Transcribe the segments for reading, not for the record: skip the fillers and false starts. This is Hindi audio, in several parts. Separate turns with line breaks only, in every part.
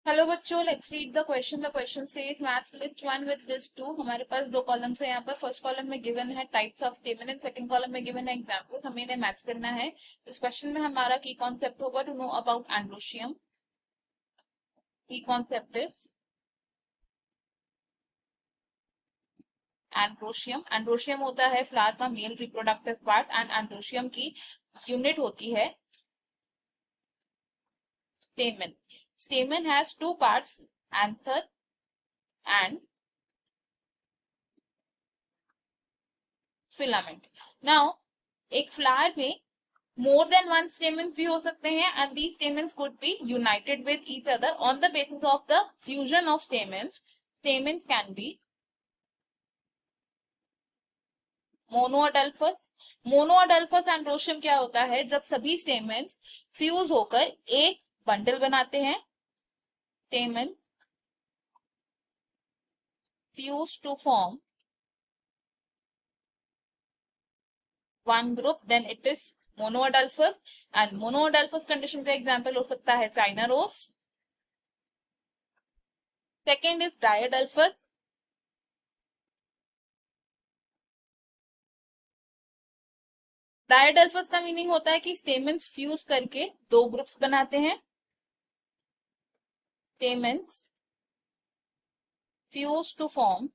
हेलो बच्चों, let's read the question. The question says match list one with this two. हमारे पास दो कॉलम्स है यहाँ पर। फर्स्ट कॉलम में गिवन है types of statement and second column में गिवन है एग्जांपल्स। हमें इन्हें मैच करना है। इस क्वेश्चन में हमारा की कॉन्सेप्ट होगा टू नो अबाउट एंड्रोशियम। की कॉन्सेप्ट इज एंड्रोशियम। एंड्रोशियम होता है फ्लावर का male reproductive part and androecium की यूनिट होती है स्टेमन। स्टेमन has two parts, anther and filament. Now एक फ्लावर में more than one stamens भी हो सकते हैं and these stamens could be united with each other on the basis of the fusion of stamens. Stamens can be monoadelphous. Monoadelphous androecium क्या होता है? जब सभी स्टेमेंस फ्यूज होकर एक बंडल बनाते हैं। Stamens fuse to form one group, then it is monoadelphous. And monoadelphous condition का एग्जांपल हो सकता है China rose. Second is diadelphous. Diadelphous का मीनिंग होता है कि स्टेमेंस फ्यूज करके दो ग्रुप्स बनाते हैं। Stamens fuse to form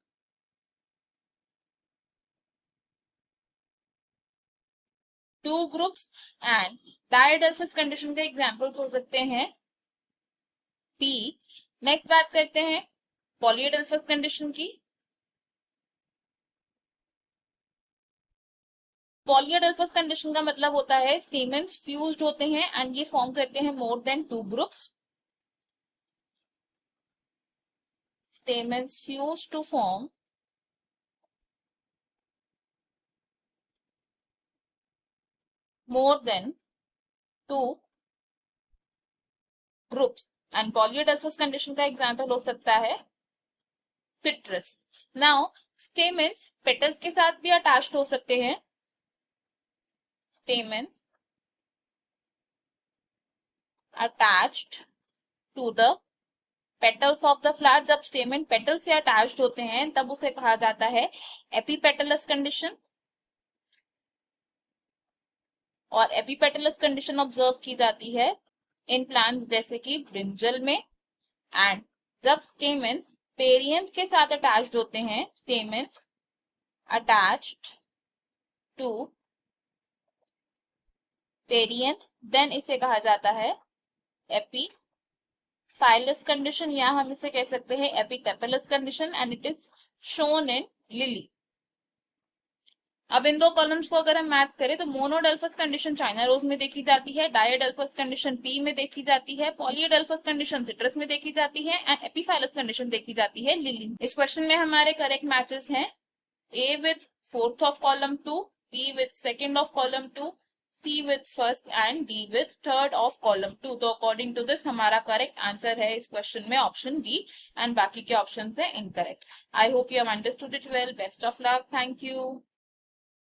two groups. And diadelphous condition के एग्जांपल्स हो सकते हैं टी। नेक्स्ट बात करते हैं पॉलीएडल्फस कंडीशन की। पॉलीएडल्फस कंडीशन का मतलब होता है स्टेमेंस फ्यूज्ड होते हैं एंड ये फॉर्म करते हैं more than two groups. Stamens fuse to form more than two groups। And polyadelphous condition का एग्जांपल हो सकता है सिट्रस। नाउ स्टेमेंस पेटल्स के साथ भी अटैच्ड हो सकते हैं। Stamens attached to the petals of the flower. जब स्टेमेन पेटल से अटैच्ड होते हैं तब उसे कहा जाता है एपीपेटलस कंडीशन। और एपीपेटलस कंडीशन ऑब्जर्व की जाती है इन प्लांट्स जैसे कि ब्रिंजल में। एंड जब स्टेमेंस पेरियंथ के साथ अटैच्ड होते हैं, stamens attached to perianth, then इसे कहा जाता है एपीफाइलस कंडीशन, या हम इसे कह सकते हैं epitepalous condition and it is shown in lily. अब इन दो कॉलम्स को अगर हम मैच करें तो मोनोडेल्फस कंडीशन चाइना रोज में देखी जाती है, डायडेल्फस कंडीशन पी में देखी जाती है, पॉलीडेल्फस कंडीशन सिट्रस में देखी जाती है एंड एपीफाइलस कंडीशन देखी जाती है लिली। इस क्वेश्चन में हमारे करेक्ट मैचेस हैं A with fourth of column 2, B with second of column 2, C with first and D with third of column 2। तो अकॉर्डिंग टू दिस हमारा करेक्ट आंसर है इस क्वेश्चन में ऑप्शन बी एंड बाकी के ऑप्शन है incorrect. I hope you have understood it well. Best of luck. Thank you.